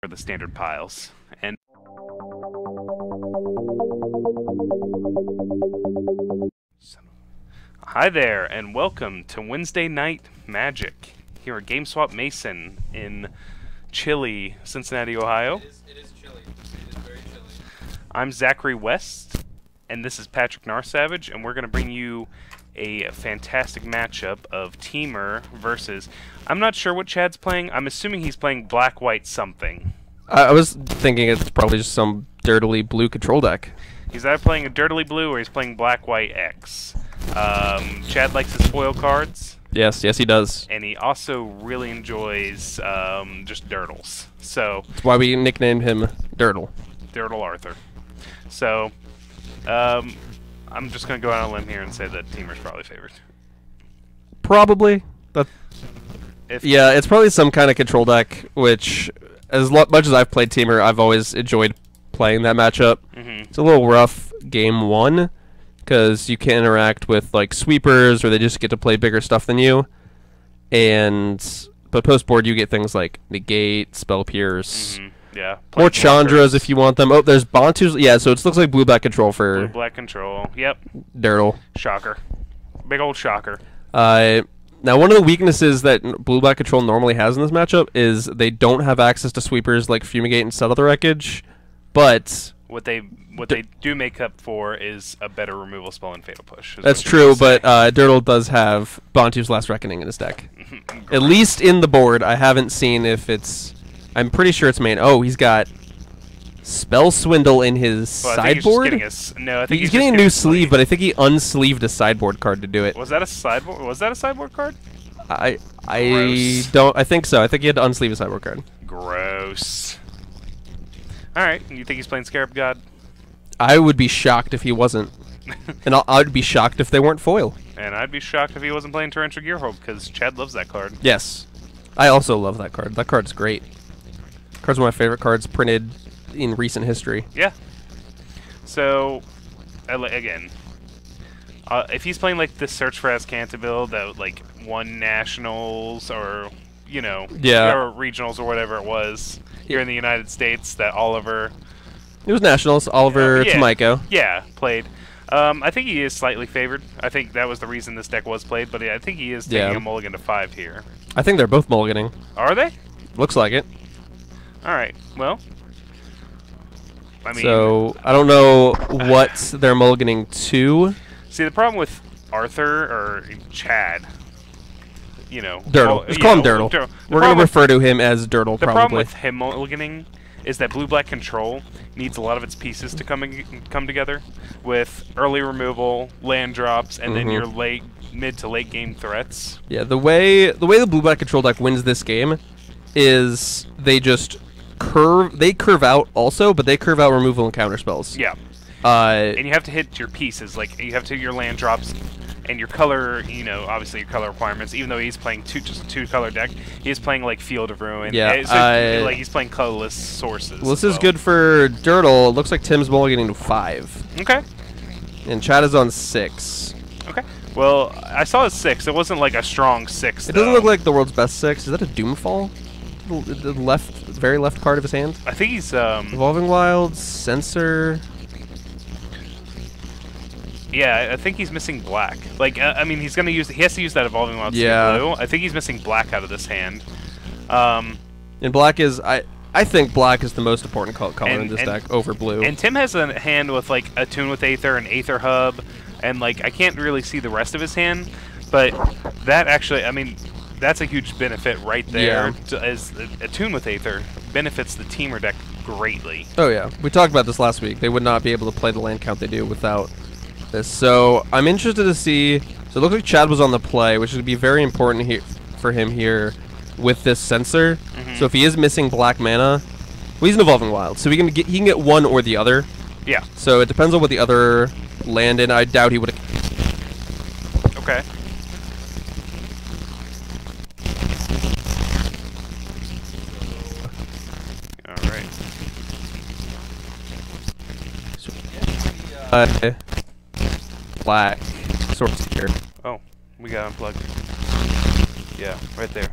for the standard piles. And hi there, and welcome to Wednesday Night Magic here at GameSwap Mason in chilly Cincinnati, Ohio. It is chilly. It is very chilly. I'm Zachary West, and this is Patrick Narsavage, and we're going to bring you a fantastic matchup of Temur versus... I'm not sure what Chad's playing. I'm assuming he's playing black-white something. I was thinking it's probably just some dirtily blue control deck. He's either playing a dirtily blue or he's playing black-white X. Chad likes his foil cards. Yes, he does. And he also really enjoys just dirtles. So That's why we nicknamed him Dirtle. Dirtle Arthur. So I'm just going to go out on a limb here and say that Temur's probably favored. Probably. Yeah, it's probably some kind of control deck, which, as much as I've played Temur, I've always enjoyed playing that matchup. It's a little rough game one, because you can't interact with like sweepers, or they just get to play bigger stuff than you. But post board you get things like negate, spell pierce, yeah, more Chandras if you want them. Oh, there's Bantus. Yeah, so it looks like blue black control for blue black control. Yep. Dirtle. Shocker. Big old shocker. Now, one of the weaknesses that blue black control normally has in this matchup is they don't have access to sweepers like Fumigate and Settle the Wreckage, but what they do make up for is a better removal spell in Fatal Push. That's true, but Dirtle does have Bantu's Last Reckoning in his deck. At least in the board. I haven't seen if it's... I'm pretty sure it's main. Oh, he's got Spell Swindle in his sideboard? No, I think he's getting a new sleeve, but I think he unsleeved a sideboard card to do it. Was that a sideboard? Was that a sideboard card? I don't... I think so. I think he had to unsleeve a sideboard card. Gross. Alright, you think he's playing Scarab God? I would be shocked if he wasn't. And I'd be shocked if they weren't foil. And I'd be shocked if he wasn't playing Torrential Gearhold, because Chad loves that card. Yes. I also love that card. That card's great. Card's one of my favorite cards printed in recent history. Yeah. So, again, if he's playing like this Search for Azcanta build that like won nationals or, you know, or regionals or whatever it was here in the United States that Oliver... It was nationals. Oliver Tomiko. Yeah, played. I think he is slightly favored. I think that was the reason this deck was played, but I think he is taking a mulligan to 5 here. I think they're both mulliganing. Are they? Looks like it. Alright, well... I mean... So, I don't know what they're mulliganing to. See, the problem with Arthur, or Chad, you know... Dirtle. Let's call him Dirtle. We're going to refer to him as Dirtle, probably. The problem with him mulliganing is that blue-black control needs a lot of its pieces to come together with early removal, land drops, and then your mid to late game threats. Yeah, the way the blue-black control deck wins this game is they just curve out also, but they curve out removal and counter spells. Yeah. And you have to hit your pieces, like you have to hit your land drops and your color, you know, obviously your color requirements. Even though he's playing just a 2-color deck, he's playing like Field of Ruin. Yeah, so, like he's playing colorless sources. Well, this is good for Dirtle. It looks like Tim's mulliganing to 5. Okay. And Chad is on 6. Okay. Well, I saw a 6. It wasn't like a strong 6. It doesn't look like the world's best 6. Is that a Doomfall? The very left card of his hand. I think he's Evolving Wilds, Censor. Yeah, I think he's missing black. Like, I mean, he has to use that Evolving Wilds blue. I think he's missing black out of this hand. And black is, I think black is the most important color in this deck over blue. And Tim has a hand with like Attune with Aether and Aether Hub, and like I can't really see the rest of his hand, but that actually, I mean, that's a huge benefit right there. Yeah. As Attune with Aether benefits the Temur deck greatly. Oh yeah, we talked about this last week. They would not be able to play the land count they do without this. So I'm interested to see. So it looks like Chad was on the play, which would be very important here for him here with this Censor. So if he is missing black mana, well, he's an Evolving Wild, so he can get one or the other. Yeah. So it depends on what the other land in. I doubt he would have. Okay. All right. Black source here. Oh, we got unplugged. Yeah, right there.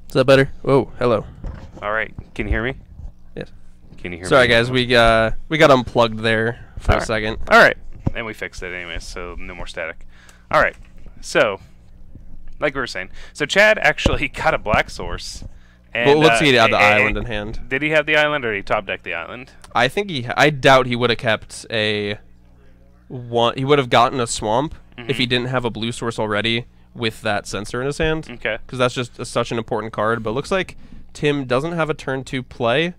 Is that better? Oh, hello. All right. Can you hear me? Yes. Can you hear me? Sorry, guys. We got unplugged there for a second. All right. And we fixed it anyway, so no more static. All right. So, like we were saying, so Chad actually got a black source. And, well, let's see. He had the island in hand. Did he have the island, or did he top deck the island? I think I doubt he would have kept a one. He would have gotten a swamp if he didn't have a blue source already with that sensor in his hand. Okay. Because that's just such an important card. But it looks like Tim doesn't have a turn 2 play.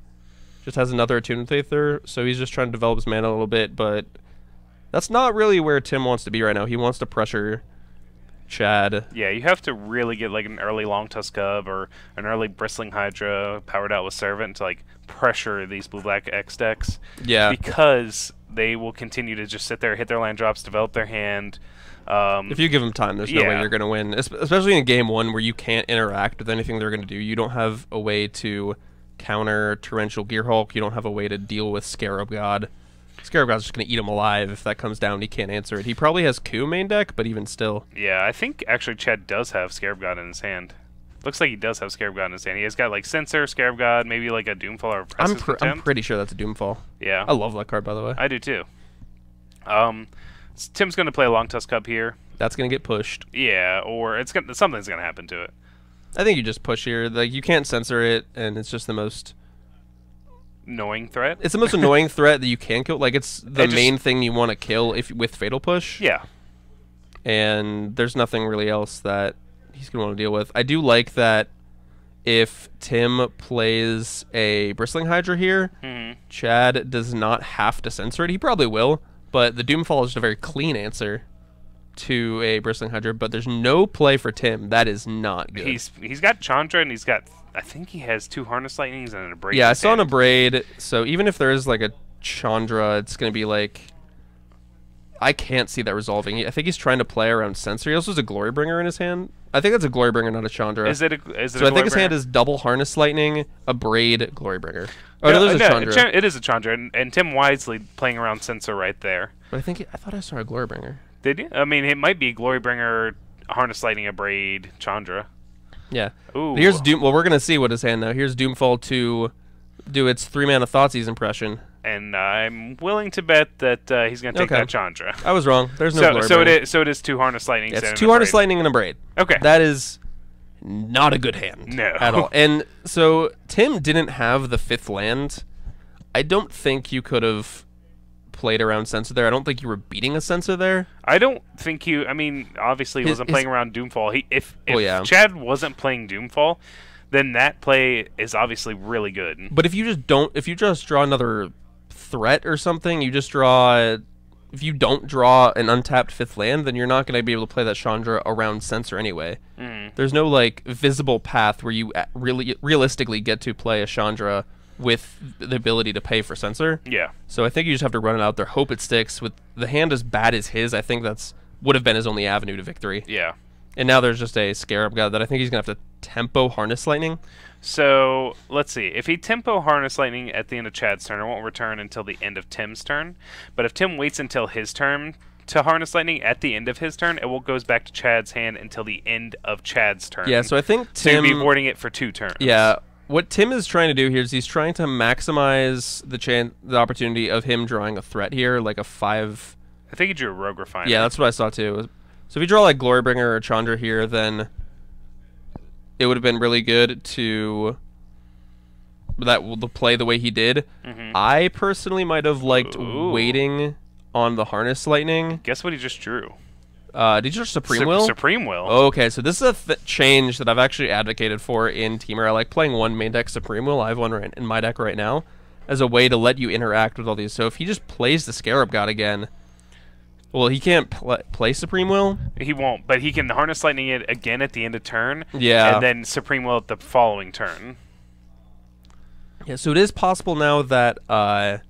Just has another Attunement Aether, so he's just trying to develop his mana a little bit. But that's not really where Tim wants to be right now. He wants to pressure Chad. Yeah, you have to really get like an early Long Tusk Cub or an early Bristling Hydra powered out with Servant to like pressure these blue-black X decks. Yeah. Because they will continue to just sit there, hit their land drops, develop their hand. If you give them time, there's no way you're going to win. Especially in game 1 where you can't interact with anything they're going to do. You don't have a way to counter Torrential Gearhulk. You don't have a way to deal with Scarab God. Scarab God's just going to eat him alive if that comes down. He can't answer it. He probably has Coup main deck, but even still. Yeah, I think actually Chad does have Scarab God in his hand. Looks like he does have Scarab God in his hand. He has got like Censor, Scarab God, maybe like a Doomfall or Oppressive Contempt. I'm pretty sure that's a Doomfall. Yeah. I love that card, by the way. I do too. Tim's going to play a Long Tusk Cub here. That's going to get pushed. Yeah, or something's going to happen to it. I think you just push here. Like, you can't censor it, and it's just the most annoying threat. It's the most annoying threat that you can kill. Like, it's the main thing you want to kill with Fatal Push. Yeah. And there's nothing really else that he's going to want to deal with. I do like that if Tim plays a Bristling Hydra here, Chad does not have to censor it. He probably will, but the Doomfall is just a very clean answer to a Bristling Hydra, but there's no play for Tim. That is not good. He's got Chandra, and he's got, I think he has 2 Harness Lightnings and an Abrade. Yeah, I saw an Abrade, so even if there is like a Chandra, it's going to be like, I can't see that resolving. I think he's trying to play around Censor. He also has a Glorybringer in his hand. I think that's a Glorybringer, not a Chandra. Is it so I think his hand is double Harness Lightning, Abrade, Glorybringer. Oh, no, there's a Chandra. It is a Chandra, and Tim wisely playing around Censor right there. But I thought I saw a Glorybringer. Did you? I mean, it might be Glorybringer, Harness Lightning, Abrade, Chandra. Yeah. Ooh. Here's Doom. Well, we're going to see what his hand now. Here's Doomfall to do its 3-mana Thoughtseize impression. And I'm willing to bet that he's going to take that Chandra. I was wrong. There's no Glorybringer. So it is 2 Harness Lightnings. Yeah, it's 2 Harness Lightning and Abrade. Okay. That is not a good hand at all. And so Tim didn't have the 5th land. I don't think you could have played around Censor there. I don't think you were beating a Censor there. I don't think you... I mean, obviously he wasn't playing around Doomfall. If Chad wasn't playing Doomfall, then that play is obviously really good. But if you just draw another threat or something, you just draw... If you don't draw an untapped 5th land, then you're not going to be able to play that Chandra around Censor anyway. There's no like visible path where you realistically get to play a Chandra with the ability to pay for Censor. Yeah. So I think you just have to run it out there, hope it sticks. With the hand as bad as his, I think that's would have been his only avenue to victory. Yeah. And now there's just a Scarab God that I think he's going to have to tempo Harness Lightning. So, let's see. If he tempo Harness Lightning at the end of Chad's turn, it won't return until the end of Tim's turn. But if Tim waits until his turn to Harness Lightning at the end of his turn, it goes back to Chad's hand until the end of Chad's turn. Yeah, so I think Tim... So you'll be warding it for 2 turns. Yeah. What Tim is trying to do here is he's trying to maximize the opportunity of him drawing a threat here, like a 5... I think he drew a Rogue Refiner. Yeah, that's what I saw too. So if you draw like Glorybringer or Chandra here, then it would have been really good to play the way he did. I personally might have liked waiting on the Harness Lightning. Guess what he just drew? Did you draw Supreme Will? Supreme Will. Okay, so this is a change that I've actually advocated for in Temur. I like playing one main deck Supreme Will. I have one in my deck right now as a way to let you interact with all these. So if he just plays the Scarab God again, well, he can't play Supreme Will. He won't, but he can Harness Lightning it again at the end of turn. Yeah. And then Supreme Will at the following turn. Yeah, so it is possible now that the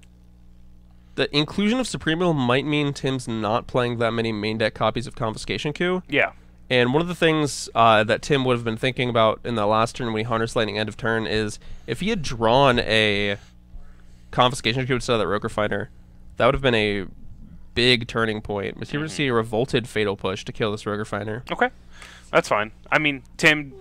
inclusion of Supreme Will might mean Tim's not playing that many main deck copies of Confiscation Coup. Yeah. And one of the things that Tim would have been thinking about in the last turn when he Harness Lightning end of turn is if he had drawn a Confiscation Coup instead of that Rogue Refiner, that would have been a big turning point. But here we see a Revolted Fatal Push to kill this Rogue Refiner. Okay. That's fine. I mean, Tim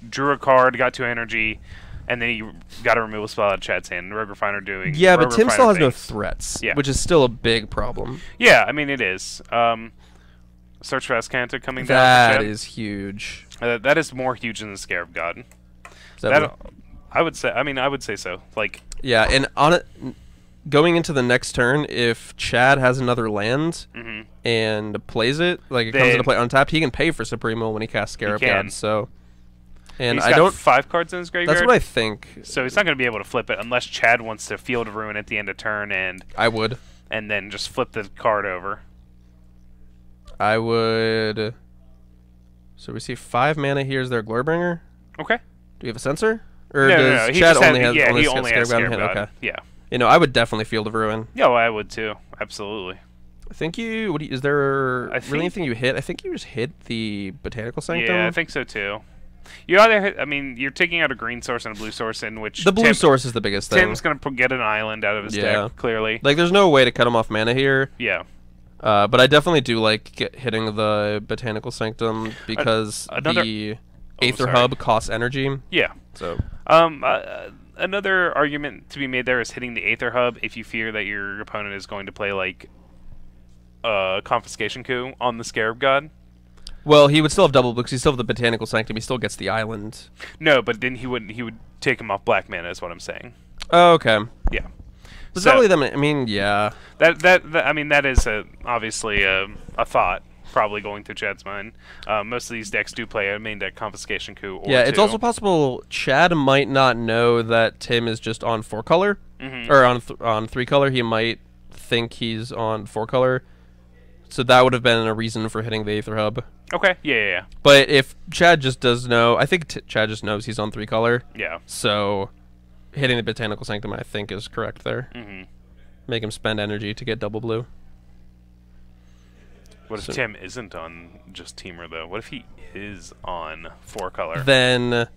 drew a card, got 2 energy, and then he got a removal spell out of Chad's hand. Rogue Refiner doing. Yeah, but Rogue Tim still has Refiner no things. threats, Yeah. which is still a big problem. Yeah, I mean it is. Search for Azcanta coming down. That is huge. That is more huge than the Scarab God. That I would say. I mean, I would say so. Like. Yeah, and on it, going into the next turn, if Chad has another land and plays it, like it comes into play untapped, he can pay for Supremo when he casts Scarab God. So. And he's I got don't 5 cards in his graveyard. That's what I think. So he's not going to be able to flip it unless Chad wants to Field of Ruin at the end of turn, and I would, and then just flip the card over. I would. So we see 5 mana here. Is there a Glorybringer? Okay. Do we have a Censor? Or no, does He Chad just only has, has he only has Scarab Scarab God. Okay. Yeah. You know, I would definitely Field of Ruin. Yeah, well, I would too. Absolutely. I think you. What do you, is there really anything you hit? I think you just hit the Botanical Sanctum. Yeah, I think so too. You either hit, I mean, you're taking out a green source and a blue source, in which the blue source is the biggest thing. Tim's gonna get an island out of his deck. Clearly, like there's no way to cut him off mana here. Yeah. But I definitely do like hitting the Botanical Sanctum because the Aether Hub costs energy. Yeah. So. Another argument to be made there is hitting the Aether Hub if you fear that your opponent is going to play like Confiscation Coup on the Scarab God. Well, he would still have double because he still have the Botanical Sanctum. He still gets the island. No, but then he would take him off black mana. Is what I'm saying. Oh, okay. Yeah. But not really them. I mean, yeah. I mean that is obviously a thought probably going through Chad's mind. Most of these decks do play a main deck Confiscation Coup. Or it's also possible Chad might not know that Tim is just on 4-color or on 3-color. He might think he's on 4-color. So that would have been a reason for hitting the Aether Hub. Okay, yeah. But if Chad just does know, I think Chad just knows he's on 3-color. Yeah. So hitting the Botanical Sanctum, I think, is correct there. Make him spend energy to get double blue. What if Tim isn't on just Temur, though? What if he is on 4-color? Then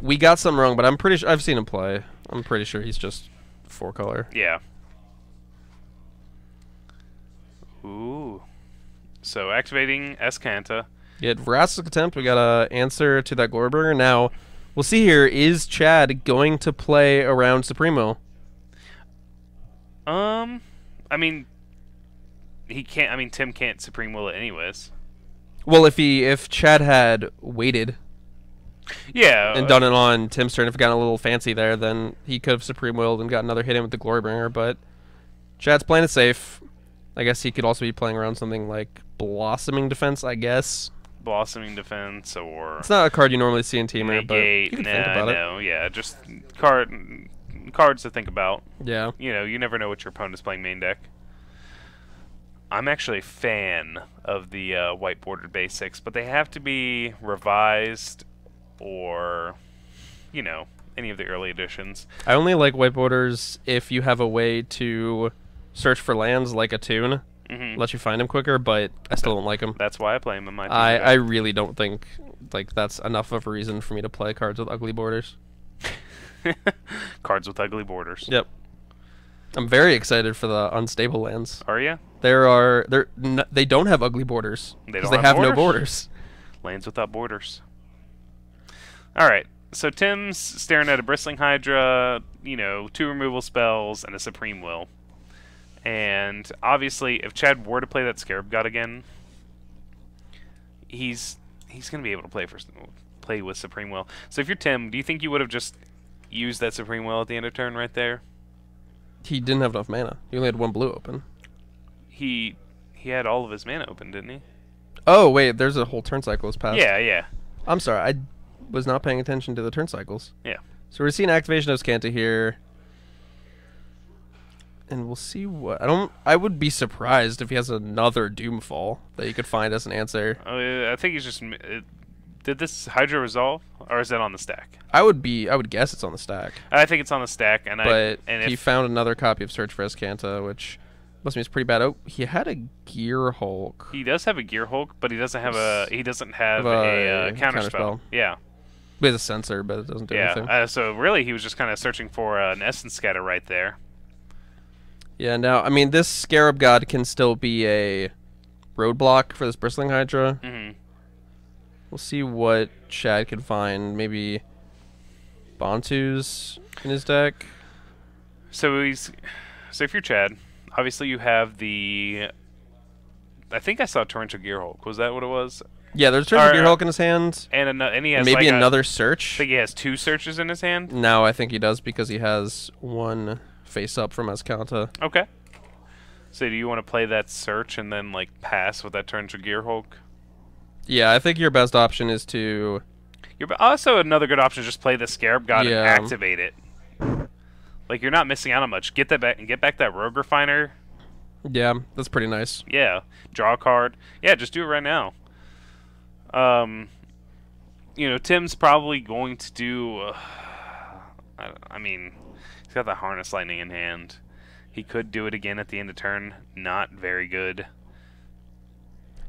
we got something wrong, but I'm pretty sure I've seen him play. I'm pretty sure he's just 4-color. Yeah. Ooh. So activating Azcanta. Yeah, Vraska's Attempt. We got an answer to that Glorybringer. Now, we'll see here. Is Chad going to play around Supremo? I mean, he can't. I mean, Tim can't Supreme Will it anyways. Well, if Chad had waited, and done it on Tim's turn, if it got a little fancy there, then he could have Supreme Willed and got another hit in with the Glorybringer. But Chad's playing it safe. I guess he could also be playing around something like Blossoming Defense, I guess. Blossoming Defense, or... It's not a card you normally see in Temur, but you can think about it. Yeah, just cards to think about. Yeah. You know, you never know what your opponent's playing main deck. I'm actually a fan of the white bordered basics, but they have to be revised or, you know, any of the early editions. I only like white borders if you have a way to search for lands like a Tune, let you find them quicker, but I still don't like them. That's why I play them in my I really don't think like that's enough of a reason for me to play cards with ugly borders. Cards with ugly borders. Yep. I'm very excited for the unstable lands. Are you? They don't have ugly borders. They have no borders. Lands without borders. All right. So Tim's staring at a Bristling Hydra, you know, 2 removal spells and a Supreme Will. And obviously, if Chad were to play that Scarab God again, he's going to be able to play with Supreme Will. So if you're Tim, do you think you would have just used that Supreme Will at the end of turn right there? He didn't have enough mana. He only had 1 blue open. He had all of his mana open, didn't he? Oh, wait, there's a whole turn cycle has passed. Yeah. I'm sorry, I was not paying attention to the turn cycles. Yeah. So we're seeing activation of Azcanta here. And we'll see what... I would be surprised if he has another Doomfall that you could find as an answer. I think he's just... Did this Hydra resolve? Or is that on the stack? I would guess it's on the stack. I think it's on the stack. But he found another copy of Search for Azcanta, which must mean it's pretty bad. Oh, he had a Gear Hulk. He does have a Gear Hulk, but he doesn't have a counterspell. Yeah. He has a Sensor, but it doesn't do anything. So really, he was just kind of searching for an Essence Scatter right there. Yeah, now, I mean, this Scarab God can still be a roadblock for this Bristling Hydra. We'll see what Chad can find. Maybe Bantu's in his deck. So if you're Chad, obviously you have the. I think I saw Torrential Gearhulk. Was that what it was? Yeah, there's Torrential Gearhulk in his hand. And he has maybe like another search. I think he has 2 searches in his hand. No, I think he does because he has 1 face up from Azcanta. Okay. So do you want to play that search and then like pass with that Torrential Gearhulk? Yeah, I think your best option is to. Also, another good option is just play the Scarab God and activate it. Like you're not missing out on much. Get that back and get back that Rogue Refiner. Yeah, that's pretty nice. Yeah, draw a card. Yeah, just do it right now. Tim's probably going to do. I mean, he's got the Harness Lightning in hand. He could do it again at the end of turn. Not very good.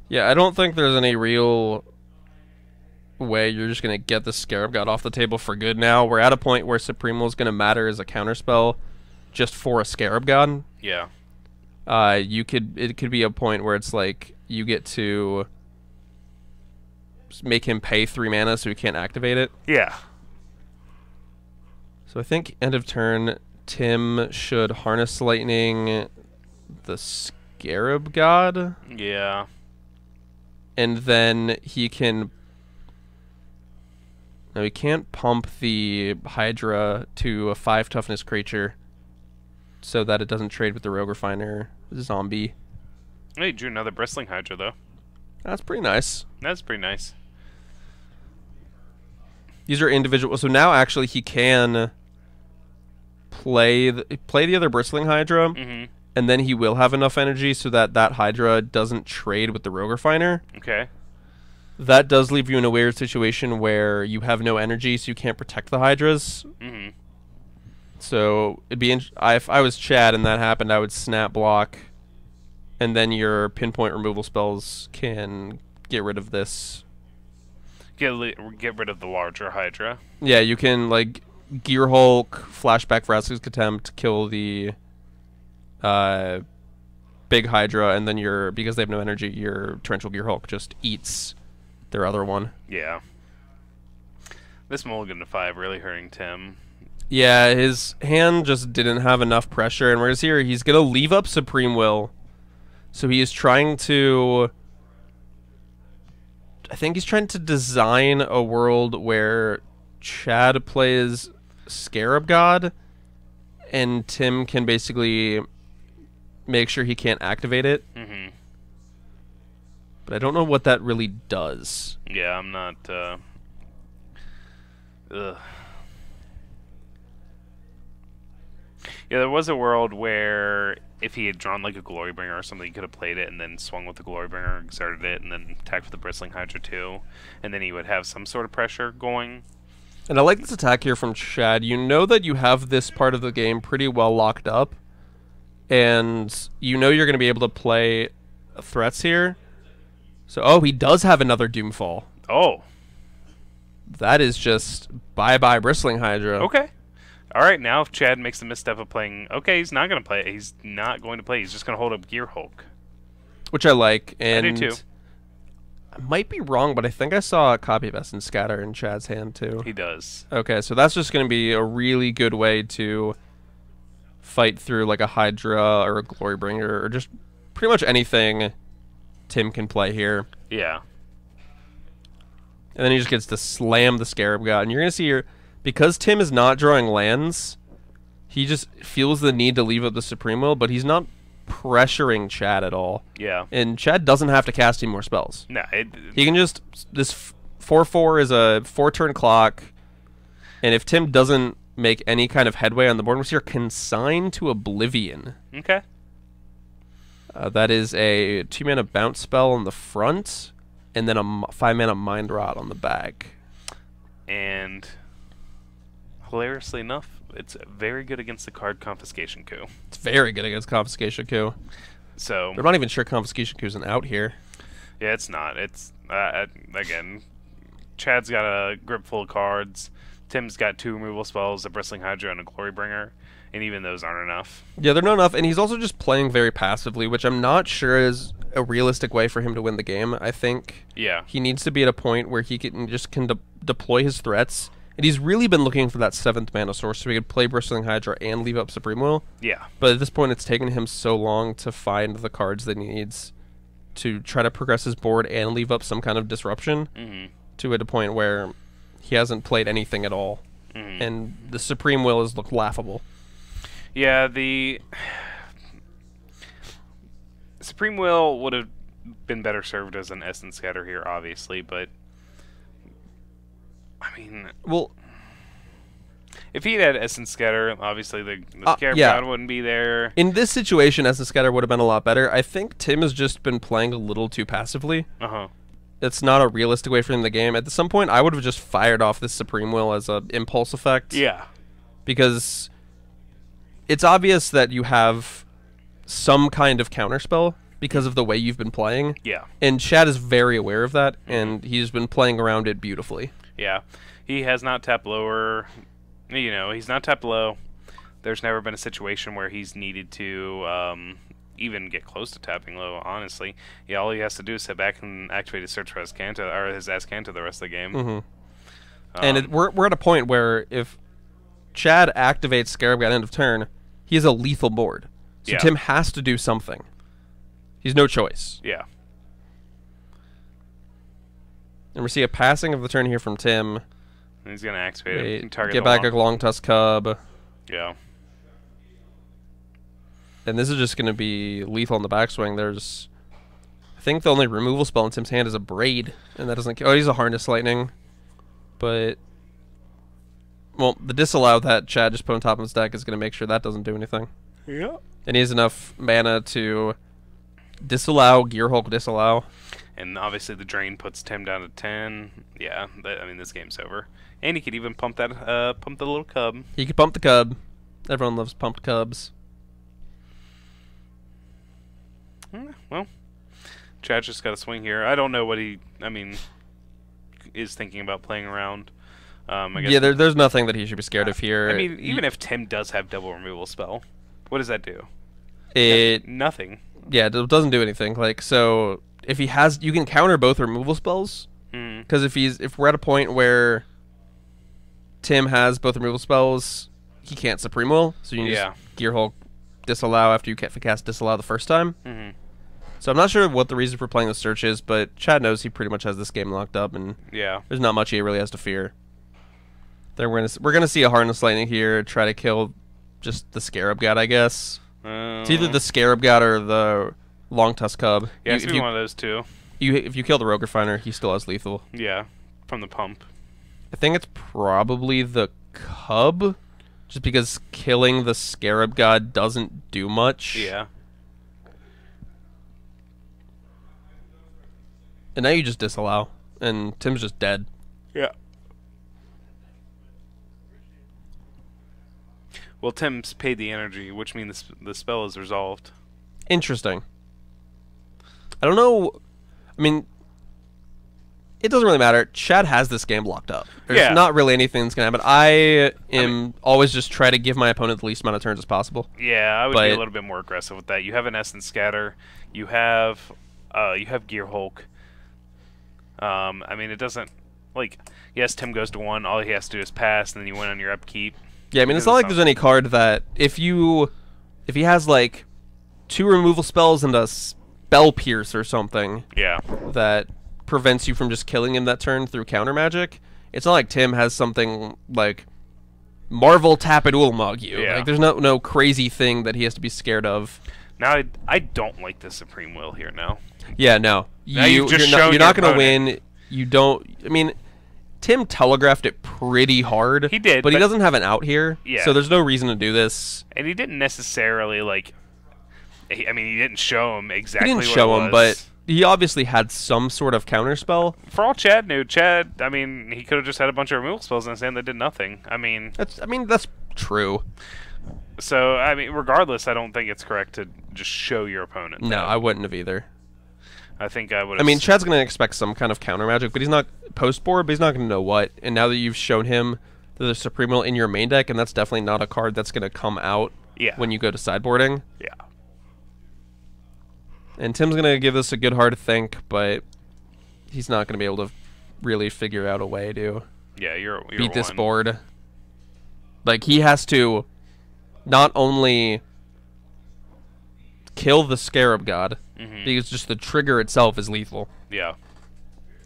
Yeah, I don't think there's any real way you're just going to get the Scarab God off the table for good now. We're at a point where Supremo is going to matter as a counterspell just for a Scarab God. Yeah. It could be a point where it's like you get to make him pay 3 mana so he can't activate it. Yeah. So I think end of turn, Tim should Harness Lightning the Scarab God. Yeah. And then he can. No, he can't pump the Hydra to a 5 toughness creature so that it doesn't trade with the Rogue Refiner zombie. Hey, he drew another Bristling Hydra, though. That's pretty nice. That's pretty nice. These are individual. So now actually he can play the other Bristling Hydra, and then he will have enough energy so that that Hydra doesn't trade with the Rogue Refiner. Okay. That does leave you in a weird situation where you have no energy, so you can't protect the Hydras. So it'd be if I was Chad and that happened, I would snap block, and then your pinpoint removal spells can get rid of this. Get rid of the larger Hydra. Yeah, you can like Gear Hulk, Flashback Vraska's Contempt, kill the big Hydra, and then because they have no energy, your Torrential Gear Hulk just eats their other one. Yeah. This mulligan to 5 really hurting Tim. Yeah, his hand just didn't have enough pressure, and whereas here, he's going to leave up Supreme Will. So he is trying to. I think he's trying to design a world where Chad plays Scarab God, and Tim can basically make sure he can't activate it. But I don't know what that really does. Yeah, I'm not. Yeah, there was a world where if he had drawn like a Glorybringer or something, he could have played it and then swung with the Glorybringer, exerted it, and then attacked with the Bristling Hydra too, and then he would have some sort of pressure going. And I like this attack here from Chad. You know that you have this part of the game pretty well locked up, and you know you're going to be able to play threats here. So, he does have another Doomfall. Oh. That is just bye-bye Bristling Hydra. Okay. All right, now if Chad makes the misstep of playing, he's not going to play. He's not going to play. He's just going to hold up Gear Hulk. Which I like. And I do too. I might be wrong, but I think I saw a Copy of Essence Scatter in Chad's hand too. He does. Okay, so that's just going to be a really good way to fight through like a Hydra or a Glorybringer or just pretty much anything Tim can play here. Yeah. And then he just gets to slam the Scarab God. And you're going to see here, because Tim is not drawing lands, he just feels the need to leave up the Supreme Will, but he's not pressuring Chad at all. Yeah. And Chad doesn't have to cast any more spells. No. He can just... This 4/4 is a 4-turn clock, and if Tim doesn't make any kind of headway on the board, you're consigned to Oblivion. Okay. That is a 2-mana bounce spell on the front, and then a 5-mana Mind Rot on the back. And hilariously enough, it's very good against the card Confiscation Coup. It's very good against Confiscation Coup. So I'm not even sure Confiscation Coup isn't out here. Yeah, it's not. It's again, Chad's got a grip full of cards. Tim's got 2 removal spells, a Bristling Hydra and a Glorybringer, and even those aren't enough. Yeah, they're not enough, and he's also just playing very passively, which I'm not sure is a realistic way for him to win the game. I think he needs to be at a point where he can deploy his threats. And he's really been looking for that 7th mana source so he could play Bristling Hydra and leave up Supreme Will. Yeah. But at this point, it's taken him so long to find the cards that he needs to try to progress his board and leave up some kind of disruption to a point where he hasn't played anything at all. And the Supreme Will has looked laughable. Yeah, the Supreme Will would have been better served as an Essence Scatter here, obviously, but I mean, well, if he had Essence Scatter, obviously the Scarab God wouldn't be there. In this situation, Essence Scatter would have been a lot better. I think Tim has just been playing a little too passively. It's not a realistic way for him to game. At some point, I would have just fired off this Supreme Will as an impulse effect. Yeah. Because it's obvious that you have some kind of counterspell because of the way you've been playing. Yeah. And Chad is very aware of that, and he's been playing around it beautifully. Yeah. He has not tapped lower. You know, he's not tapped low. There's never been a situation where he's needed to even get close to tapping low, honestly. Yeah, all he has to do is sit back and activate his search for Azcanta, or his Azcanta the rest of the game. And we're at a point where if Chad activates Scarab at end of turn, he has a lethal board. So Tim has to do something. He's no choice. Yeah. And we see a passing of the turn here from Tim. And he's going to activate it and target get back a Long Tusk Cub. Yeah. And this is just going to be lethal in the backswing. There's, I think the only removal spell in Tim's hand is a Braid. And that doesn't, oh, he's a Harness Lightning. But, well, the disallow that Chad just put on top of his deck is going to make sure that doesn't do anything. Yeah. And he has enough mana to disallow, Gearhulk disallow. And obviously the drain puts Tim down to 10. Yeah, I mean, this game's over. And he could even pump that, pump the little cub. He could pump the cub. Everyone loves pumped cubs. Well, Chad just got a swing here. I don't know what he, I mean, is thinking about playing around. I guess there's nothing that he should be scared of here. I mean, even if Tim does have double removal spell, what does that do? Nothing. Yeah, it doesn't do anything. Like, so if he has, you can counter both removal spells. Because if we're at a point where Tim has both removal spells, he can't Supreme Will. So you can just Gearhulk disallow after you cast disallow the first time. So I'm not sure what the reason for playing the search is, but Chad knows he pretty much has this game locked up, and there's not much he really has to fear. We're gonna see a Harness Lightning here, try to kill just the Scarab God, I guess. It's either the Scarab God or the Long Tusk Cub. Yeah, it's one of those two. If you kill the Rogue Refiner, he still has lethal. Yeah, from the pump. I think it's probably the Cub, just because killing the Scarab God doesn't do much. Yeah. And now you just disallow, and Tim's just dead. Yeah. Well, Tim's paid the energy, which means the spell is resolved. Interesting. I don't know. I mean, it doesn't really matter. Chad has this game locked up. There's not really anything that's going to happen. I mean, always just try to give my opponent the least amount of turns as possible. Yeah, I would be a little bit more aggressive with that. You have an Essence Scatter. You have Gearhulk. I mean, it doesn't, like, yes, Tim goes to 1. All he has to do is pass, and then you win on your upkeep. Yeah, I mean, it's not like there's any card that if he has like 2 removal spells and a Spell Pierce or something, that prevents you from just killing him that turn through counter magic. It's not like Tim has something like Marvel Tap It Ulamog you. Like, there's no crazy thing that he has to be scared of. Now, I don't like the Supreme Will here now. Yeah, no. You're not going to win. You don't. I mean, Tim telegraphed it pretty hard. He did, but he doesn't have an out here. Yeah. So there's no reason to do this. And he didn't necessarily like. I mean, he didn't show him exactly. He didn't show him, but he obviously had some sort of counter spell. For all Chad knew, I mean, he could have just had a bunch of removal spells in his hand that did nothing. I mean, that's true. So I mean, regardless, I don't think it's correct to just show your opponent. No, I wouldn't have either. I think I would. I mean, Chad's going to expect some kind of counter magic, but he's not post board, but he's not going to know what. And now that you've shown him the Supreme Will in your main deck, and that's definitely not a card that's going to come out when you go to sideboarding. Yeah. And Tim's going to give this a good hard think, but he's not going to be able to really figure out a way to you're beat this board. Like, he has to not only kill the Scarab God, because just the trigger itself is lethal. Yeah.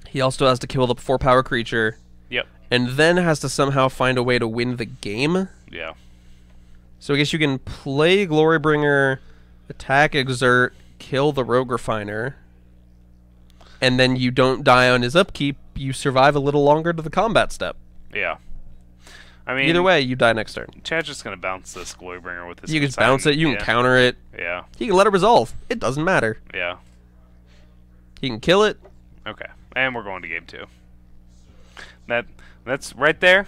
He also has to kill the 4-power creature. Yep. And then has to somehow find a way to win the game. Yeah. So I guess you can play Glorybringer, attack, exert, kill the Rogue Refiner, and then you don't die on his upkeep. You survive a little longer to the combat step. Yeah. I mean, either way, you die next turn. Chad's just going to bounce this Glorybringer with this. You can bounce it. You can counter it. Yeah. He can let it resolve. It doesn't matter. Yeah. He can kill it. Okay. And we're going to game 2. That's right there.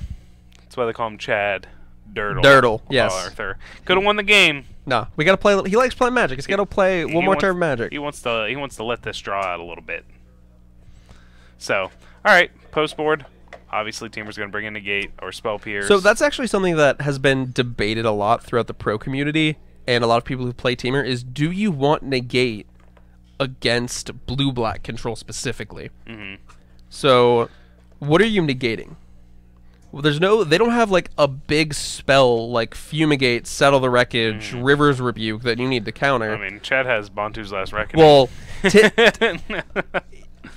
That's why they call him Chad Dirtle. Dirtle, yes. Arthur could have won the game. No, we gotta play. He likes playing Magic. He's gotta play one more turn of Magic. He wants to let this draw out a little bit. So, all right, post board. Obviously, Temur's gonna bring in Negate or Spell Pierce. So that's actually something that has been debated a lot throughout the pro community, and a lot of people who play Temur is: do you want Negate against blue-black control specifically? So, what are you negating? Well, they don't have like a big spell like Fumigate, Settle the Wreckage, River's Rebuke that you need to counter. I mean, Chad has Bantu's Last Reckoning. Well,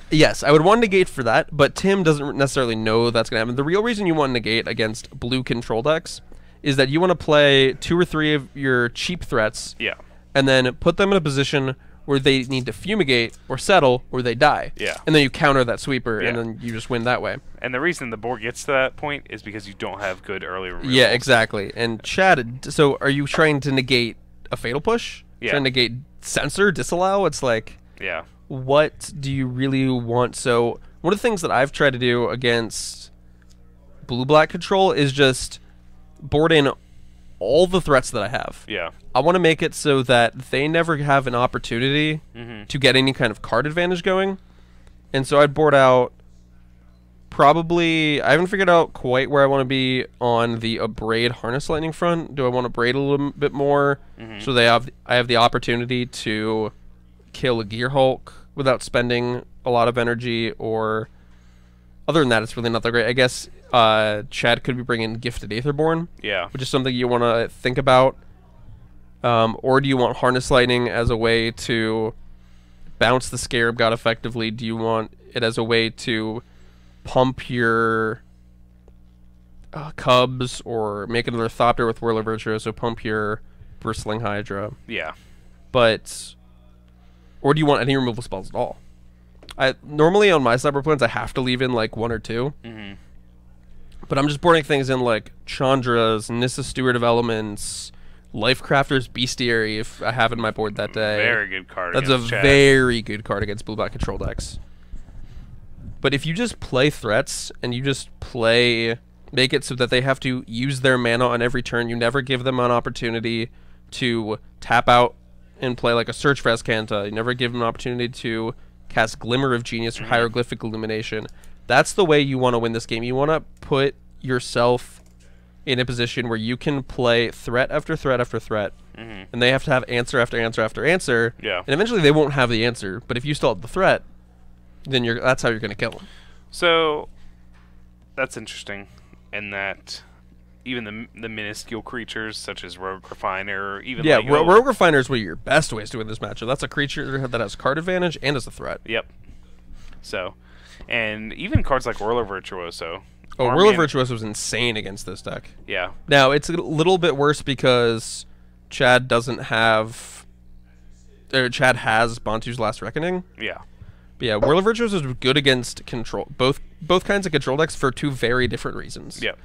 yes, I would want Negate for that, but Tim doesn't necessarily know that's going to happen. The real reason you want Negate against blue control decks is that you want to play 2 or 3 of your cheap threats, and then put them in a position where they need to fumigate or settle or they die. Yeah. And then you counter that sweeper and then you just win that way. And the reason the board gets to that point is because you don't have good early removals. Yeah, exactly. And Chad, so are you trying to negate a Fatal Push? Yeah. Trying to negate Censor, Disallow? It's like, what do you really want? So one of the things that I've tried to do against blue-black control is just board in all the threats that I have. Yeah. I want to make it so that they never have an opportunity to get any kind of card advantage going. And so I'd board out probably... I haven't figured out quite where I want to be on the Abrade Harness Lightning front. Do I want to braid a little bit more so I have the opportunity to kill a Gear Hulk without spending a lot of energy? Or other than that, it's really not that great. I guess Chad could be bringing Gifted Aetherborn, which is something you want to think about. Or do you want Harness Lightning as a way to bounce the Scarab God effectively? Do you want it as a way to pump your Cubs or make another Thopter with Whirler Virtuoso, pump your Bristling Hydra? Yeah. But, or do you want any removal spells at all? Normally on my cyber plans, I have to leave in like 1 or 2. But I'm just boarding things in like Chandras, Nissa Steward of Elements, Lifecrafter's Bestiary if I have in my board that day. Very good card. That's a very good card against blue-black control decks. But if you just play threats and you just make it so that they have to use their mana on every turn, you never give them an opportunity to tap out and play like a Search for Azcanta. You never give them an opportunity to cast Glimmer of Genius or Hieroglyphic Illumination. That's the way you want to win this game. You want to put yourself in a position where you can play threat after threat after threat, and they have to have answer after answer after answer, and eventually they won't have the answer, but if you still have the threat, then that's how you're going to kill them. So, that's interesting, in that even the minuscule creatures, such as Rogue Refiner, even Rogue Refiner is one of your best ways to win this matchup. That's a creature that has card advantage and is a threat. Yep. So, and even cards like Whirler Virtuoso. Whirler Virtuoso was insane against this deck. Yeah. Now, it's a little bit worse because Chad doesn't have... Chad has Bantu's Last Reckoning. Yeah. But yeah, Whirler Virtuoso is good against control. Both kinds of control decks for 2 very different reasons. Yep.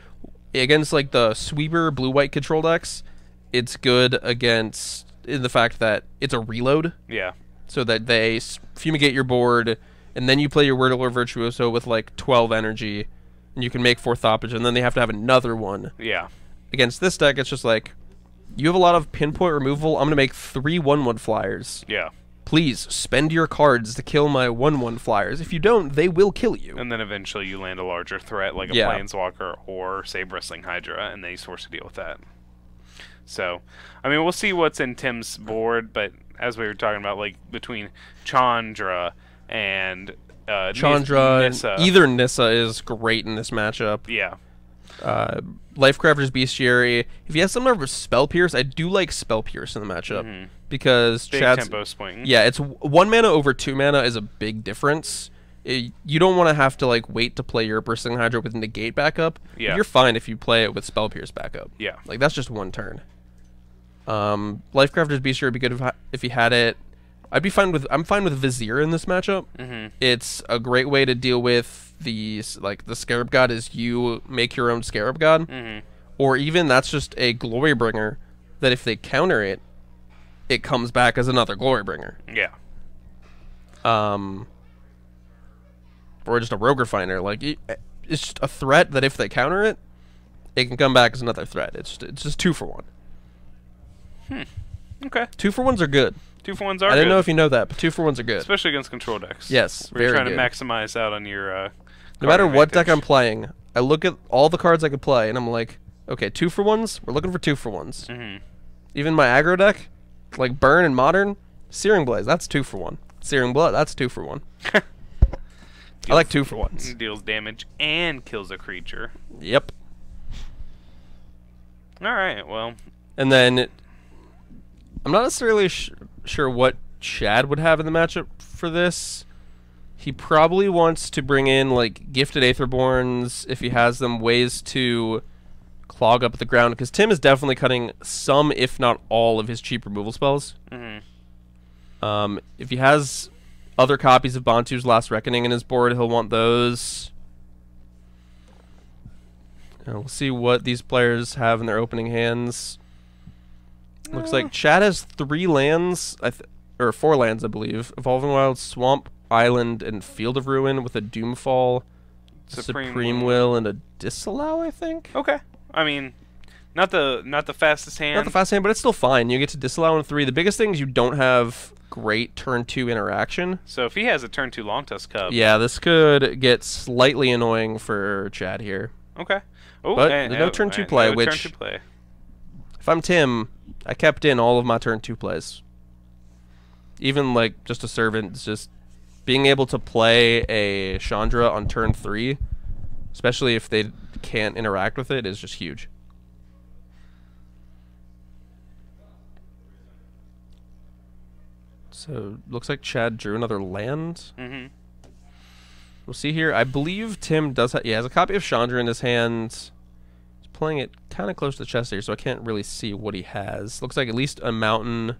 Against like the sweeper blue-white control decks, it's good against in the fact that it's a reload. Yeah. So that they fumigate your board, and then you play your Whirler Virtuoso with like 12 energy, and you can make 4 Thoppage, and then they have to have another one. Yeah. Against this deck, it's just like, you have a lot of pinpoint removal. I'm going to make 3 1/1 flyers. Yeah. Please spend your cards to kill my 1/1 flyers. If you don't, they will kill you. And then eventually you land a larger threat like a Planeswalker or, say, Bristling Hydra, and then he's forced to deal with that. So, I mean, we'll see what's in Tim's board, but as we were talking about, like between Chandra and Chandra, either Nissa is great in this matchup. Yeah. Lifecrafter's Bestiary. If he has some sort of Spell Pierce, I do like Spell Pierce in the matchup because big Chad's tempo swing. Yeah, it's 1 mana over 2 mana is a big difference. You don't want to have to like wait to play your Bursting Hydra with Negate backup. Yeah. You're fine if you play it with Spell Pierce backup. Yeah. Like that's just 1 turn. Lifecrafter's Bestiary would be good if he had it. I'm fine with Vizier in this matchup. It's a great way to deal with the Scarab God is you make your own Scarab God. Or even that's just a Glorybringer that if they counter it, it comes back as another Glorybringer. Yeah. Or just a Rogue Refiner. Like it's just a threat that if they counter it, it can come back as another threat. It's just 2 for 1. Okay. 2 for 1s are good. 2 for 1s are good. I didn't know if you know that, but 2 for 1s are good. Especially against control decks. Yes, where you're very trying good. to maximize out on your no matter what deck advantage. I'm playing, I look at all the cards I could play, and I'm like, okay, 2 for 1s? We're looking for 2 for 1s. Even my aggro deck, like Burn and Modern, Searing Blaze, that's 2 for 1. Searing Blood, that's 2 for 1. I like 2 for 1s. Deals damage and kills a creature. Yep. Alright, well. And then, I'm not necessarily sure what Chad would have in the matchup for this. He probably wants to bring in like Gifted Aetherborns, if he has them, ways to clog up the ground, because Tim is definitely cutting some, if not all, of his cheap removal spells. If he has other copies of Bantu's Last Reckoning in his board, he'll want those. And we'll see what these players have in their opening hands. Looks like Chad has 3 lands, or 4 lands, I believe. Evolving Wilds, Swamp, Island, and Field of Ruin with a Doomfall, Supreme Will, and a Disallow, I think. Okay. I mean, not the fastest hand. Not the fastest hand, but it's still fine. You get to Disallow in 3. The biggest thing is you don't have great turn 2 interaction. So if he has a turn 2 Long Tusk Cub. Yeah, this could get slightly annoying for Chad here. Okay. Oh, but there's no turn 2 play, which turn 2 play. If I'm Tim, I kept in all of my turn 2 plays. Even like just a Servant, just being able to play a Chandra on turn 3, especially if they can't interact with it, is just huge. So looks like Chad drew another land. We'll see here. I believe Tim does he has a copy of Chandra in his hand. He's playing it kind of close to the chest here, so I can't really see what he has. Looks like at least a mountain.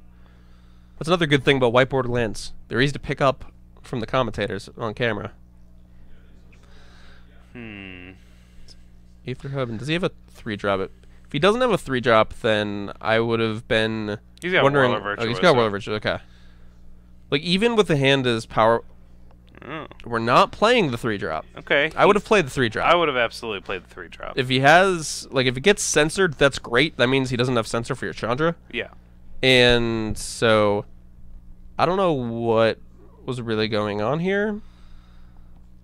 That's another good thing about whiteboard lands. They're easy to pick up from the commentators on camera. Aether Hub. And does he have a 3-drop? If he doesn't have a 3-drop, then I would have been wondering. Oh, he's got Whirler Virtue. Okay. Like even with the hand as power, we're not playing the 3-drop. Okay. I would have played the 3-drop. I would have absolutely played the 3-drop. If he has, like, if it gets censored, that's great. That means he doesn't have censor for your Chandra. Yeah. And so, I don't know what was really going on here.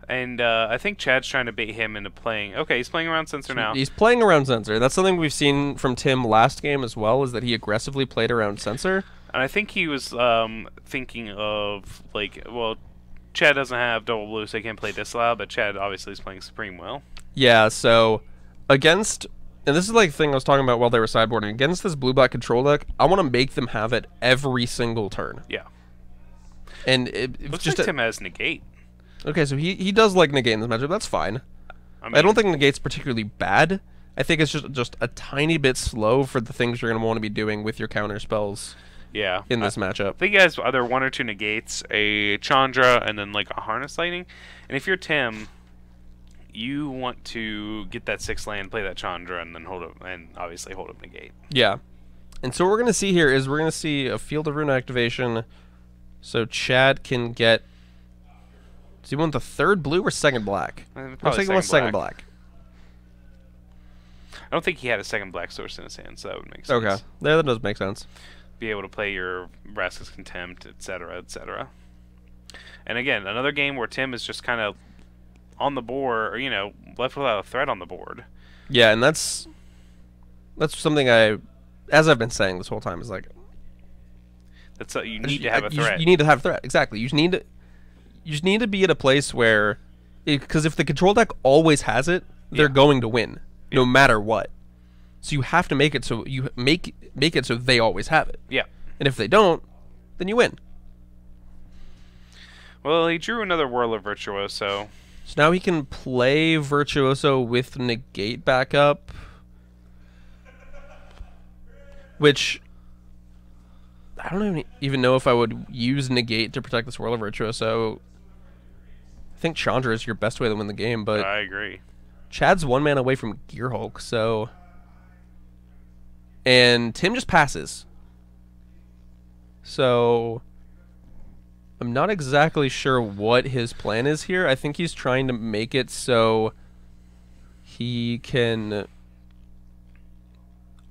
And I think Chad's trying to bait him into playing. Okay, he's playing around censor now. He's playing around censor. That's something we've seen from Tim last game as well, is that he aggressively played around censor. And I think he was thinking of, like, well, Chad doesn't have double blue, so he can't play Disallow, but Chad obviously is playing Supreme Will. Yeah, so against, and this is like the thing I was talking about while they were sideboarding, against this blue-black control deck, I want to make them have it every single turn. Yeah. And it looks just like Tim has Negate. Okay, so he does like Negate in this matchup. That's fine. I don't think Negate's particularly bad. I think it's just a tiny bit slow for the things you're going to want to be doing with your counter spells. Yeah. In this matchup. I think he has either 1 or 2 Negates, a Chandra, and then like a Harness Lightning. And if you're Tim, you want to get that 6 land, play that Chandra, and then hold up, and obviously hold up Negate. Yeah. And so what we're going to see here is we're going to see a Field of Ruin activation, so Chad can get. Does he want the 3rd blue or 2nd black? Looks like he wants 2nd black. I don't think he had a 2nd black source in his hand, so that would make sense. Okay, yeah, that does make sense. Be able to play your Vraska's Contempt, etc., etc. And again, another game where Tim is just kind of on the board, or, you know, left without a threat on the board. Yeah, and that's something as I've been saying this whole time, is like, It's you need to have a threat. You need to have a threat. Exactly. You just need to be at a place where, because if the control deck always has it, they're going to win, no matter what. So you have to make it so you make it so they always have it. Yeah. And if they don't, then you win. Well, he drew another Whirler Virtuoso. So now he can play Virtuoso with Negate back up, which I don't even know if I would use Negate to protect this Whirler Virtuoso. I think Chandra is your best way to win the game, but I agree. Chad's 1 mana away from Gear Hulk, so... And Tim just passes. So... I'm not exactly sure what his plan is here. I think he's trying to make it so he can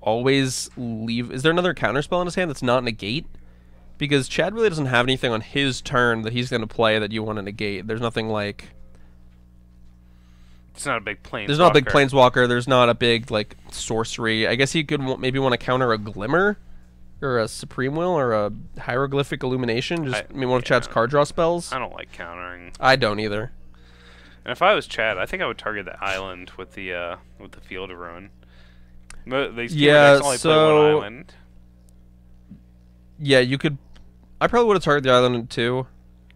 always leave... Is there another counterspell in his hand that's not Negate? Because Chad really doesn't have anything on his turn that he's going to play that you want to negate. There's nothing like... It's not a big planeswalker. There's not a big planeswalker. There's not a big, like, sorcery. I guess he could maybe want to counter a Glimmer or a Supreme Will or a Hieroglyphic Illumination. Just maybe one of Chad's card draw spells. I don't like countering. I don't either. And if I was Chad, I think I would target the island with the Field of Ruin. These yeah, only so... play one island. Yeah, you could... I probably would have targeted the island too,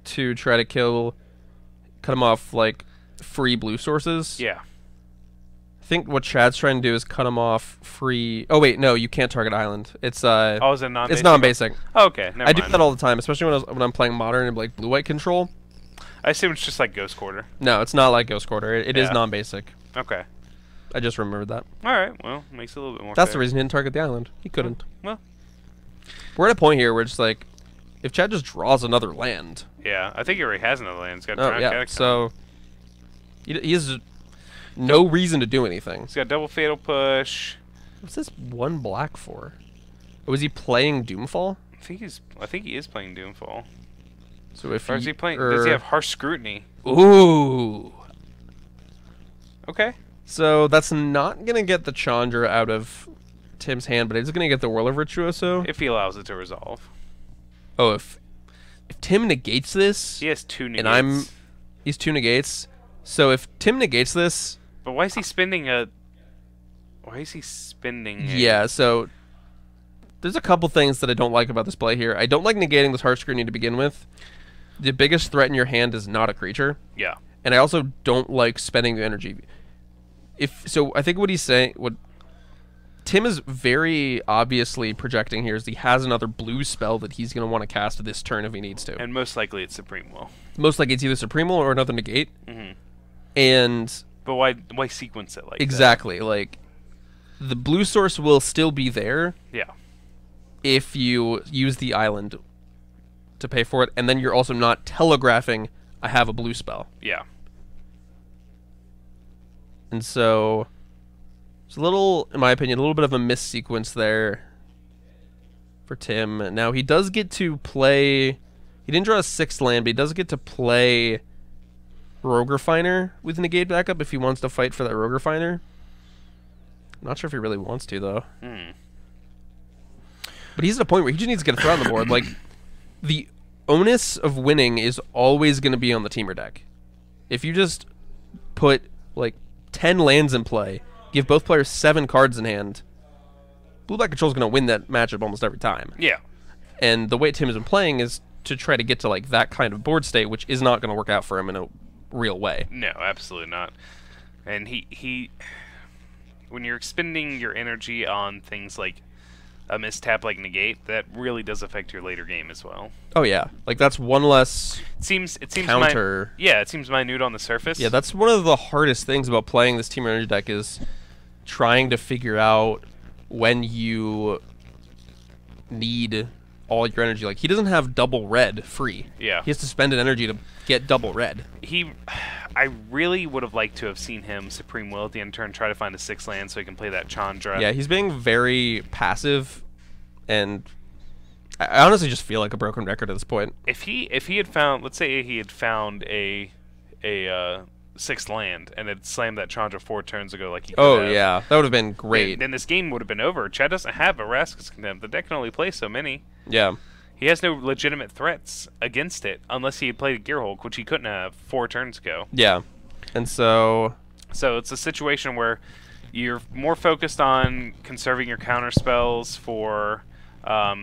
to try to cut him off, like, free blue sources. Yeah. I think what Chad's trying to do is cut him off free... Oh, wait, no, you can't target island. It's, oh, is it non-basic? It's non-basic. Oh, okay, never mind. I do that all the time, especially when I'm playing Modern and, like, blue-white control. I assume it's just like Ghost Quarter. No, it's not like Ghost Quarter. It is non-basic. Okay. I just remembered that. Alright, well, makes it a little bit more That's fair. the reason he didn't target the island. He couldn't. Well. We're at a point here where it's like, if Chad just draws another land... Yeah, I think he already has another land. He's got so... He has no reason to do anything. He's got double Fatal Push. What's this 1 black for? Was he playing Doomfall? I think he is playing Doomfall. So if or is he playing... Does he have Harsh Scrutiny? Ooh! Okay. So that's not going to get the Chandra out of Tim's hand, but it's going to get the Whirler Virtuoso. If he allows it to resolve. Oh, if Tim negates this... He has 2 negates. He's 2 negates. So if Tim negates this... But why is he spending a... Yeah, so... There's a couple things that I don't like about this play here. I don't like negating this Harsh Scrutiny to begin with. The biggest threat in your hand is not a creature. Yeah. And I also don't like spending the energy. So I think what he's saying... What Tim is very obviously projecting here is he has another blue spell that he's going to want to cast this turn if he needs to. And most likely it's Supreme Will. Most likely it's either Supreme Will or another negate. Mm-hmm. And... But why sequence it like exactly, that? Like, the blue source will still be there. Yeah. If you use the island to pay for it, and then you're also not telegraphing, I have a blue spell. Yeah. And so... It's a little, in my opinion, a little bit of a missequence there for Tim. Now, he does get to play... He didn't draw a 6th land, but he does get to play Rogue Refiner with Negate backup if he wants to fight for that Rogue Refiner. I'm not sure if he really wants to, though. But he's at a point where he just needs to get a threat on the board. Like, the onus of winning is always going to be on the teamer deck. If you just put, like, 10 lands in play... Give both players 7 cards in hand, Blue-Black Control is going to win that matchup almost every time. Yeah. And the way Tim has been playing is to try to get to like that kind of board state, which is not going to work out for him in a real way. No, absolutely not. And he when you're expending your energy on things like a mistap like Negate, that really does affect your later game as well. Oh yeah, like that's one less it seems counter. It seems minute on the surface. Yeah, that's one of the hardest things about playing this Team Energy deck is trying to figure out when you need all your energy. Like, he doesn't have double red free. Yeah. He has to spend an energy to get double red. I really would have liked to have seen him Supreme Will at the end of turn, try to find a 6 land so he can play that Chandra. Yeah, he's being very passive, and I honestly just feel like a broken record at this point. If he had found, let's say he had found a 6th land and had slammed that Chandra 4 turns ago like he could have. Yeah, that would have been great. Then this game would have been over. Chad doesn't have a Rascal's Contempt. The deck can only play so many. Yeah. he has no legitimate threats against it unless he had played a Gear Hulk, which he couldn't have 4 turns ago. Yeah, and so it's a situation where you're more focused on conserving your counter spells for. Yeah,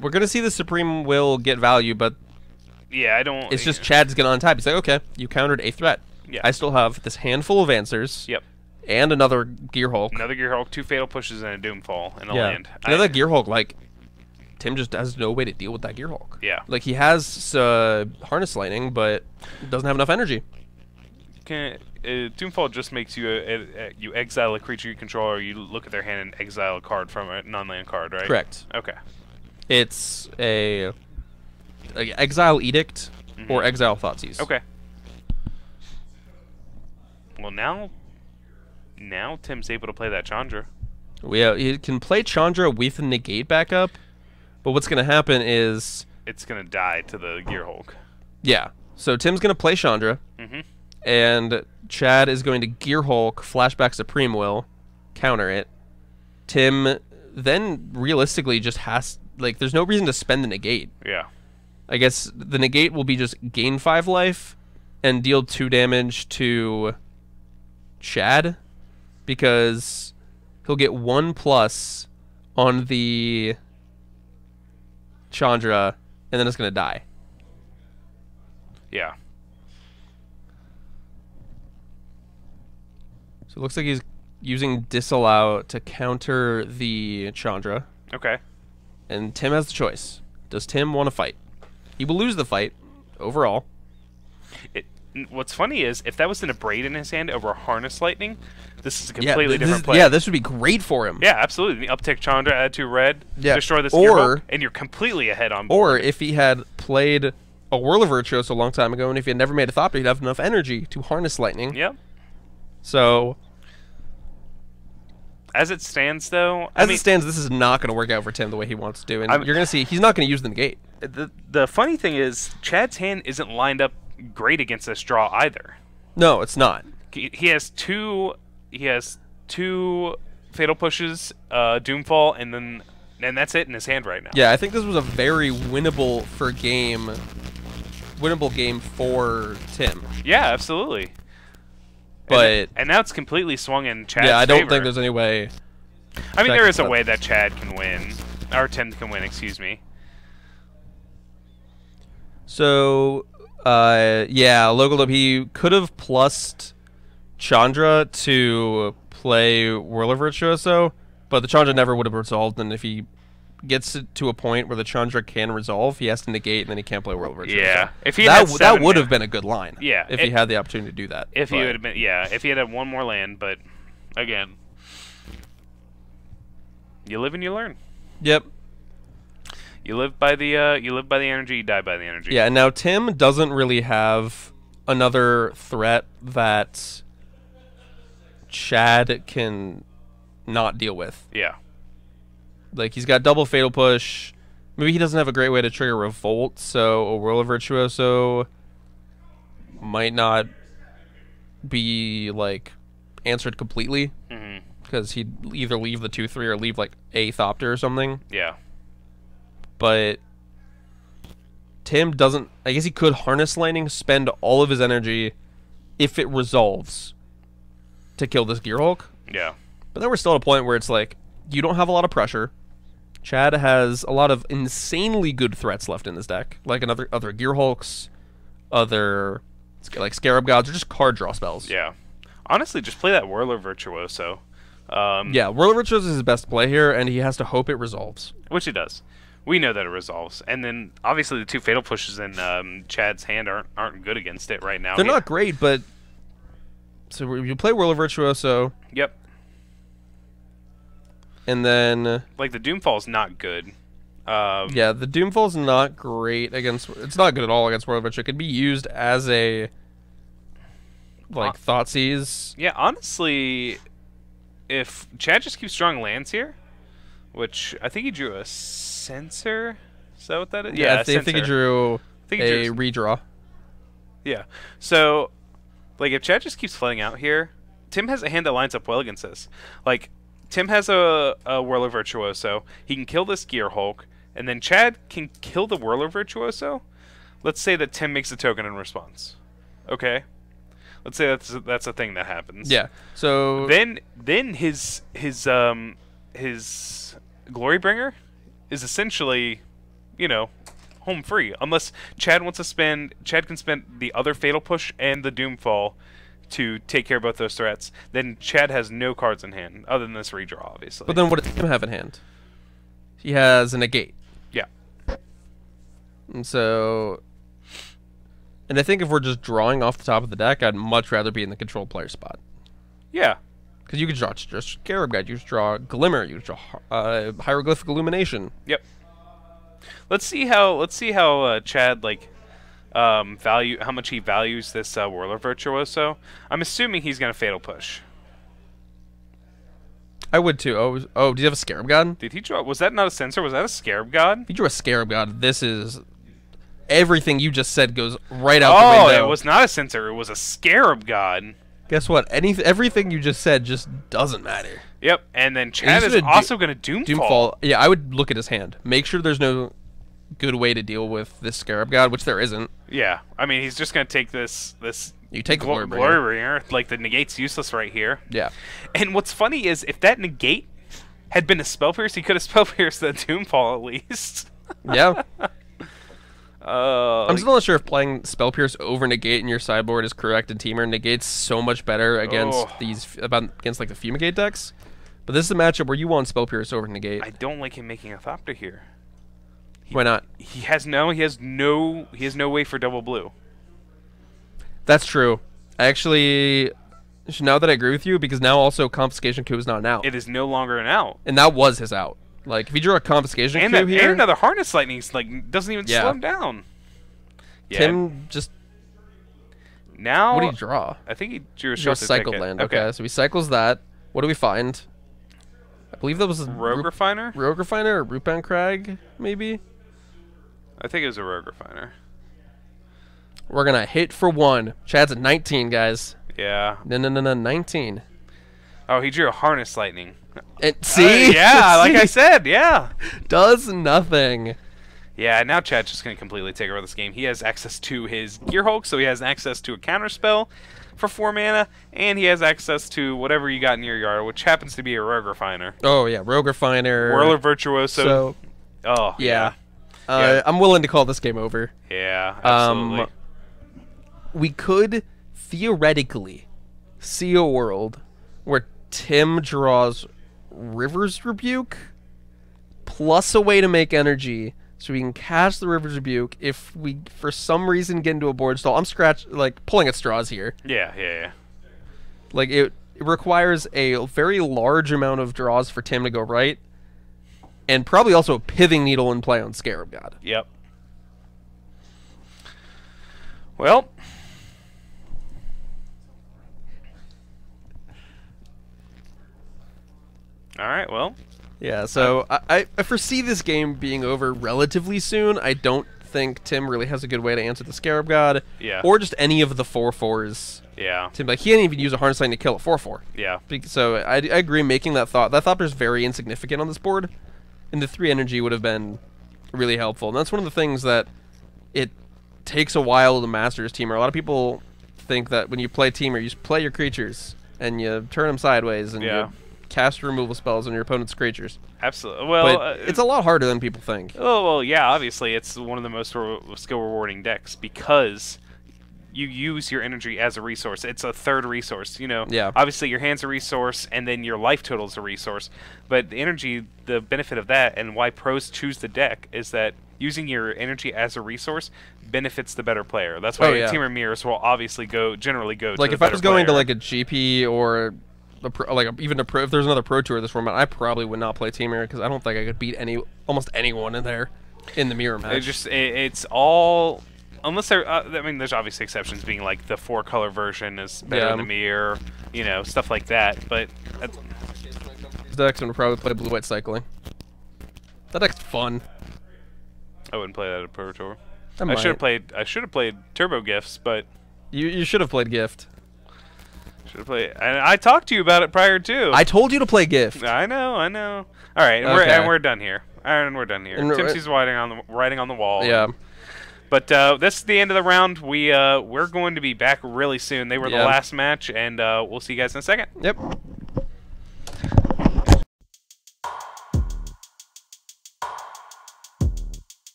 we're gonna see the Supreme Will get value, but yeah, I don't. It's just Chad's gonna untap. He's like, okay, you countered a threat. Yeah. I still have this handful of answers. Yep. And another Gear Hulk. Another Gear Hulk, 2 Fatal Pushes, and a Doomfall in a yeah. land. Another Gear Hulk, like, Tim just has no way to deal with that Gear Hulk. Yeah. Like, he has Harness Lightning, but doesn't have enough energy. Doomfall just makes you you exile a creature you control, or you look at their hand and exile a card from a non-land card, right? Correct. Okay. It's a Exile Edict or Exile Thoughtseize. Okay. Well, now Tim's able to play that Chandra. Yeah, he can play Chandra with Negate backup, but what's going to happen is... It's going to die to the Gear Hulk. Yeah. So Tim's going to play Chandra, and Chad is going to Gear Hulk, Flashback Supreme Will, counter it. Tim then realistically just has... Like, there's no reason to spend the Negate. Yeah. I guess the Negate will be just gain 5 life and deal 2 damage to Chad, because he'll get 1+ on the Chandra, and then it's going to die. Yeah. So it looks like he's using Disallow to counter the Chandra. Okay. And Tim has the choice. Does Tim want to fight? He will lose the fight overall. What's funny is, if that was an Abrade in his hand over a Harness Lightning, this is a completely different play. Yeah, this would be great for him. Yeah, absolutely. Uptick Chandra, add 2 red, destroy this Gear Hulk, and you're completely ahead on board. Or if he had played a Whirl of Virtuoso a long time ago, and if he had never made a Thought, he'd have enough energy to Harness Lightning. Yep. So... As it stands, though... it stands, this is not going to work out for Tim the way he wants to, and you're going to see he's not going to use the Negate. The funny thing is, Chad's hand isn't lined up great against this draw either. No, it's not. He has two Fatal Pushes, Doomfall, and that's it in his hand right now. Yeah, I think this was a very winnable game for Tim. Yeah, absolutely. But and now it's completely swung in Chad's Yeah, I don't favor. think there's any way. I mean, there is a way that Chad can win, or Tim can win. Excuse me. So, yeah, Local he could have plussed Chandra to play Whirl of Virtuoso, but the Chandra never would have resolved, and if he gets it to a point where the Chandra can resolve, he has to negate, and then he can't play Whirl of Virtuoso. Yeah, if he that would have been a good line. Yeah, if he had the opportunity to do that. If he would have been, if he had one more land, but again, you live and you learn. Yep. You live by the energy, you die by the energy. Yeah, and now Tim doesn't really have another threat that Chad can not deal with. Yeah. Like, he's got double Fatal Push. Maybe he doesn't have a great way to trigger Revolt, so a Whirl of Virtuoso might not be, like, answered completely. Because he'd either leave the 2-3 or leave, like, a Thopter or something. Yeah. But Tim doesn't... I guess he could Harness Lightning, spend all of his energy, if it resolves, to kill this Gear Hulk. Yeah. But then we're still at a point where it's like, you don't have a lot of pressure. Chad has a lot of insanely good threats left in this deck. Like other Gear Hulks, other like Scarab Gods, or just card draw spells. Yeah. Honestly, just play that Whirler Virtuoso. Yeah, Whirler Virtuoso is his best play here, and he has to hope it resolves. Which it does. We know that it resolves. And then, obviously, the 2 Fatal Pushes in Chad's hand aren't good against it right now. They're not great, but... So you play Whirler Virtuoso. Yep. And then... Like, the Doomfall's not good. Yeah, the Doomfall's not great against... It's not good at all against Whirl Virtuoso. It could be used as a... Like, Thoughtseize. Yeah, honestly, if Chad just keeps drawing lands here, which I think he drew a Censor? Is that what that is? Yeah, I think he drew a redraw. Yeah. So, like, if Chad just keeps playing out here, Tim has a hand that lines up well against this. Like... Tim has a Whirl of Virtuoso. He can kill this Gear Hulk, and then Chad can kill the Whirler Virtuoso. Let's say that Tim makes a token in response. Okay. Let's say that's a thing that happens. Yeah. So then his Glorybringer is essentially, you know, home free unless Chad wants to spend. Chad can spend the other Fatal Push and the Doomfall to take care of both those threats. Then Chad has no cards in hand other than this redraw, obviously. But then what does Tim have in hand? He has a negate. Yeah. And so, and I think if we're just drawing off the top of the deck, I'd much rather be in the control player spot. Yeah. Because you could draw just Scarab Guide, you could draw Glimmer, you could draw Hieroglyphic Illumination. Yep. Let's see how Chad like how much he values this Whirler Virtuoso. I'm assuming he's gonna Fatal Push. I would too. Oh, do you have a Scarab God? Did he draw? Was that not a Censor? Was that a Scarab God? If you drew a Scarab God, this is everything you just said goes right out the window. Oh, it was not a Censor. It was a Scarab God. Guess what? Everything you just said just doesn't matter. Yep. And then Chad is also going to Doomfall. Yeah, I would look at his hand. Make sure there's no good way to deal with this Scarab God, which there isn't. Yeah. I mean, he's just going to take this. You take the Glorybringer. Like, the negate's useless right here. Yeah. And what's funny is if that negate had been a Spell Pierce, he could have Spell Pierced the Doomfall at least. Yeah. I'm still not sure if playing Spell Pierce over Negate in your sideboard is correct in Temur. Negate's so much better against against like the Fumigate decks. But this is a matchup where you want Spell Pierce over Negate. I don't like him making a Thopter here. Why not? He has no way for double blue. That's true. Actually, now that I agree with you, because now also Confiscation Coup is not an out. It is no longer an out. And that was his out. Like, if you drew a Confiscation Coup here... And another Harness Lightning like, doesn't even slow him down. Yeah. Tim just... Now... What did he draw? I think he drew a Cycled Land. Okay, so he cycles that. What do we find? I believe that was a... Rogue Refiner? Rogue Refiner or Rootbound Crag, maybe? I think it was a Rogue Refiner. We're going to hit for one. Chad's at 19, guys. Yeah. No, 19. Oh, he drew a Harness Lightning. See? Yeah, like I said, yeah. Does nothing. Yeah, now Chad's just going to completely take over this game. He has access to his Gear Hulk, so he has access to a counterspell for 4 mana, and he has access to whatever you got in your yard, which happens to be a Rogue Refiner. Oh, yeah, Rogue Refiner. Whirler Virtuoso. So, oh, yeah. I'm willing to call this game over. Yeah, absolutely. We could theoretically see a world where Tim draws River's Rebuke plus a way to make energy so we can cast the River's Rebuke if we for some reason get into a board stall. I'm pulling at straws here. Yeah. Like it requires a very large amount of draws for Tim to go right, and probably also a Pithing Needle in play on Scarab God. Yep. Well, all right, well. Yeah, so I foresee this game being over relatively soon. I don't think Tim really has a good way to answer the Scarab God. Yeah. Or just any of the 4/4s. Yeah. Tim, like, he didn't even use a Harness Lightning to kill a 4/4. Yeah. So I agree making that thought. That Thopter's very insignificant on this board. And the 3 energy would have been really helpful. And that's one of the things that it takes a while to master as Temur. A lot of people think that when you play Temur, you just play your creatures and you turn them sideways and you cast removal spells on your opponent's creatures. Absolutely. Well, but it's a lot harder than people think. Oh, well, yeah, obviously it's one of the most skill-rewarding decks because you use your energy as a resource. It's a third resource, you know. Yeah. Obviously, your hand's a resource, and then your life total is a resource. But the energy, the benefit of that, and why pros choose the deck, is that using your energy as a resource benefits the better player. That's why Temur Mirrors will obviously generally go to the better player. Like, if I was going to, like, a GP or... if there's another Pro Tour this format, I probably would not play Temur because I don't think I could beat almost anyone in there in the mirror match. It's all unless there. I mean, there's obviously exceptions, being like the 4-color version is better than the mirror, you know, stuff like that. But this deck's gonna probably play blue-white cycling. That deck's fun. I wouldn't play that at a Pro Tour. I should have played Turbo Gifts, but you should have played Gift. And I talked to you about it prior too. I told you to play Gift. I know. All right, and we're done here. And we're done here. Timsy's writing on the wall. Yeah. But this is the end of the round. We're going to be back really soon. They were the last match, and we'll see you guys in a second. Yep.